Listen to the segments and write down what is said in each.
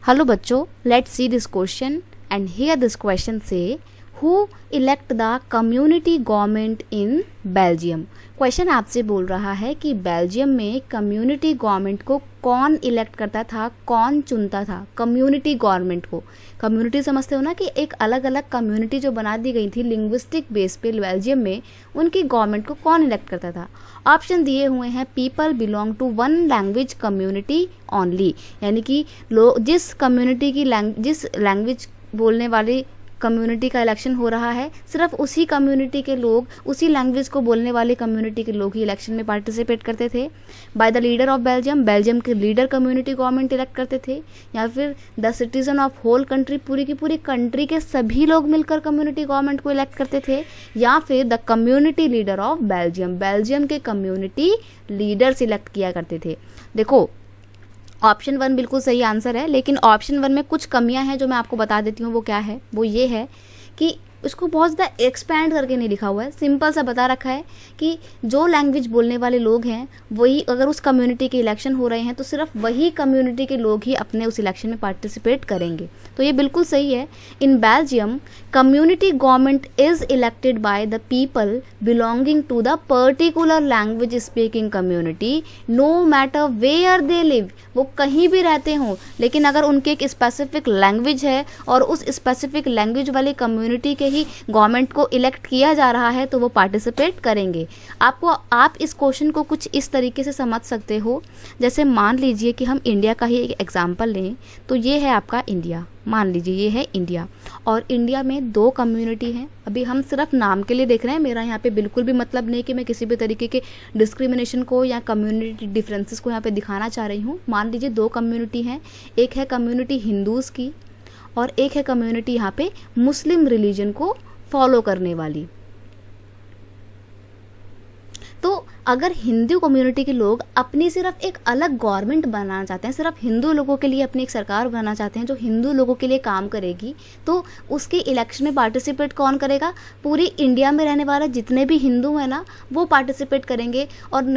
Hello बच्चों, let's see this question and here this question say who elect the community government in Belgium. Question आपसे बोल रहा है कि बेल्जियम में कम्युनिटी गवर्नमेंट को कौन इलेक्ट करता था, कौन चुनता था कम्युनिटी गवर्नमेंट को। कम्युनिटी समझते हो ना कि एक अलग अलग कम्युनिटी जो बना दी गई थी लिंग्विस्टिक बेस पे बेल्जियम में, उनकी गवर्नमेंट को कौन इलेक्ट करता था। ऑप्शन दिए हुए हैं people belong to one language community only, यानी कि लोग जिस कम्युनिटी की जिस लैंग्वेज बोलने वाली कम्युनिटी का इलेक्शन हो रहा है, सिर्फ उसी कम्युनिटी के लोग, उसी लैंग्वेज को बोलने वाले कम्युनिटी के लोग ही इलेक्शन में पार्टिसिपेट करते थे। By the leader of Belgium, Belgium के लीडर कम्युनिटी गवर्नमेंट इलेक्ट करते थे, या फिर the citizen of whole country, पूरी की पूरी कंट्री के सभी लोग मिलकर कम्युनिटी गवर्नमेंट को इलेक्ट करते थे, या फिर the community leader of Belgium, Belgium के कम्युनिटी लीडर्स इलेक्ट किया करते थे। देखो ऑप्शन 1 बिल्कुल सही आंसर है, लेकिन ऑप्शन 1 में कुछ कमियां हैं जो मैं आपको बता देती हूँ। वो क्या है? वो ये है कि उसको बहुत ज़्यादा एक्सपैंड करके नहीं लिखा हुआ है, सिंपल सा बता रखा है कि जो लैंग्वेज बोलने वाले लोग हैं वही, अगर उस कम्युनिटी के इलेक्शन हो रहे हैं तो सिर्फ वही कम्युनिटी के लोग ही अपने उस इलेक्शन में पार्टिसिपेट करेंगे। तो ये बिल्कुल सही है। In Belgium community government is elected by the people belonging to the particular language speaking community no matter where they live. वो कहीं भी रहते हों, लेकिन अगर उनके एक स्पेसिफिक लैंग्वेज है और उस स्पेसिफिक लैंग्वेज वाली कम्युनिटी के ही गवर्नमेंट को इलेक्ट किया जा रहा है तो वो पार्टिसिपेट करेंगे। आप इस क्वेश्चन को कुछ इस तरीके से समझ सकते हो, जैसे मान लीजिए कि हम इंडिया का ही एक एग्जांपल लें, तो ये है आपका इंडिया, मान लीजिए ये है इंडिया, और इंडिया में 2 कम्युनिटी हैं। अभी हम सिर्फ नाम के लिए देख रहे हैं, मेरा यहाँ पे बिल्कुल भी मतलब नहीं कि मैं किसी भी तरीके के डिस्क्रिमिनेशन को या कम्युनिटी डिफरेंसेस को यहाँ पे दिखाना चाह रही हूँ। मान लीजिए 2 कम्युनिटी हैं, एक है कम्युनिटी हिंदूज़ की और एक है कम्युनिटी यहाँ पे मुस्लिम रिलीजन को फॉलो करने वाली। तो अगर हिंदू कम्युनिटी के लोग अपनी सिर्फ एक अलग गवर्नमेंट बनाना चाहते हैं, सिर्फ हिंदू लोगों के लिए अपनी एक सरकार बनाना चाहते हैं जो हिंदू लोगों के लिए काम करेगी, तो उसके इलेक्शन में पार्टिसिपेट कौन करेगा? पूरी इंडिया में रहने वाले जितने भी हिंदू हैं ना, वो पार्टिसिपेट करेंगे। और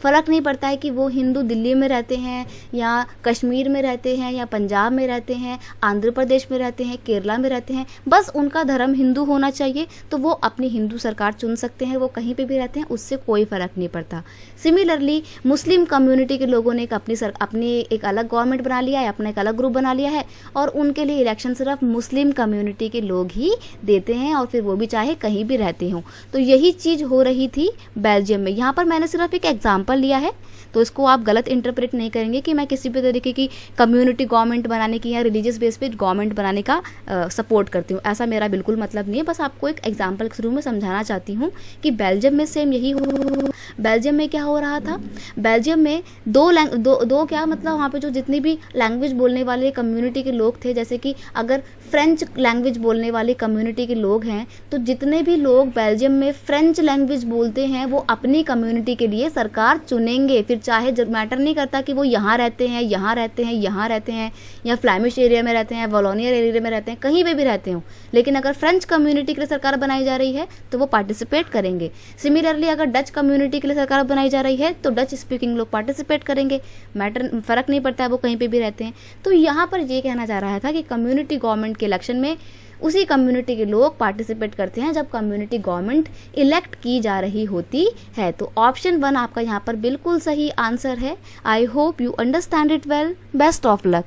फ़र्क नहीं पड़ता है कि वो हिंदू दिल्ली में रहते हैं या कश्मीर में रहते हैं या पंजाब में रहते हैं, आंध्र प्रदेश में रहते हैं, केरला में रहते हैं, बस उनका धर्म हिंदू होना चाहिए तो वो अपनी हिंदू सरकार चुन सकते हैं। वो कहीं पर भी रहते हैं, उससे कोई फ़र्क नहीं पड़ता। सिमिलरली मुस्लिम कम्युनिटी के लोगों ने अपनी एक अलग गवर्नमेंट बना लिया है, अपना एक अलग ग्रुप बना लिया है, और उनके लिए इलेक्शन सिर्फ मुस्लिम कम्युनिटी के लोग ही देते हैं, और फिर वो भी चाहे कहीं भी रहते हों। तो यही चीज़ हो रही थी बेल्जियम में। यहाँ पर मैंने सिर्फ एक एग्जाम्पल लिया है, तो इसको आप गलत इंटरप्रेट नहीं करेंगे कि मैं किसी भी तरीके की कम्युनिटी गवर्नमेंट बनाने की या रिलीजियस बेस पे गवर्नमेंट बनाने का सपोर्ट करती हूँ, ऐसा मेरा बिल्कुल मतलब नहीं है। बस आपको एक एग्जाम्पल के थ्रू में समझाना चाहती हूँ कि बेल्जियम में सेम यही हो। बेल्जियम में क्या हो रहा था? बेल्जियम में दो क्या मतलब वहाँ पे जो जितनी भी लैंग्वेज बोलने वाले कम्युनिटी के लोग थे, जैसे कि अगर फ्रेंच लैंग्वेज बोलने वाली कम्युनिटी के लोग हैं, तो जितने भी लोग बेल्जियम में फ्रेंच लैंग्वेज बोलते हैं वो अपनी कम्युनिटी के लिए सरकार चुनेंगे। फिर चाहे मैटर नहीं करता कि वो यहाँ रहते हैं, यहाँ रहते हैं, यहाँ रहते हैं, या फ्लैमिश एरिया में रहते हैं, वॉलोनियर एरिया में रहते हैं, कहीं पे भी रहते हो, लेकिन अगर फ्रेंच कम्युनिटी के लिए सरकार बनाई जा रही है तो वो पार्टिसिपेट करेंगे। सिमिलरली अगर डच कम्युनिटी के लिए सरकार बनाई जा रही है तो डच स्पीकिंग लोग पार्टिसिपेट करेंगे, फ़र्क नहीं पड़ता है वो कहीं पे भी रहते हैं। तो यहाँ पर ये कहना जा रहा था कि कम्युनिटी गवर्नमेंट के इलेक्शन में उसी कम्युनिटी के लोग पार्टिसिपेट करते हैं जब कम्युनिटी गवर्नमेंट इलेक्ट की जा रही होती है। तो ऑप्शन 1 आपका यहाँ पर बिल्कुल सही आंसर है। I hope you understand it well. Best of luck.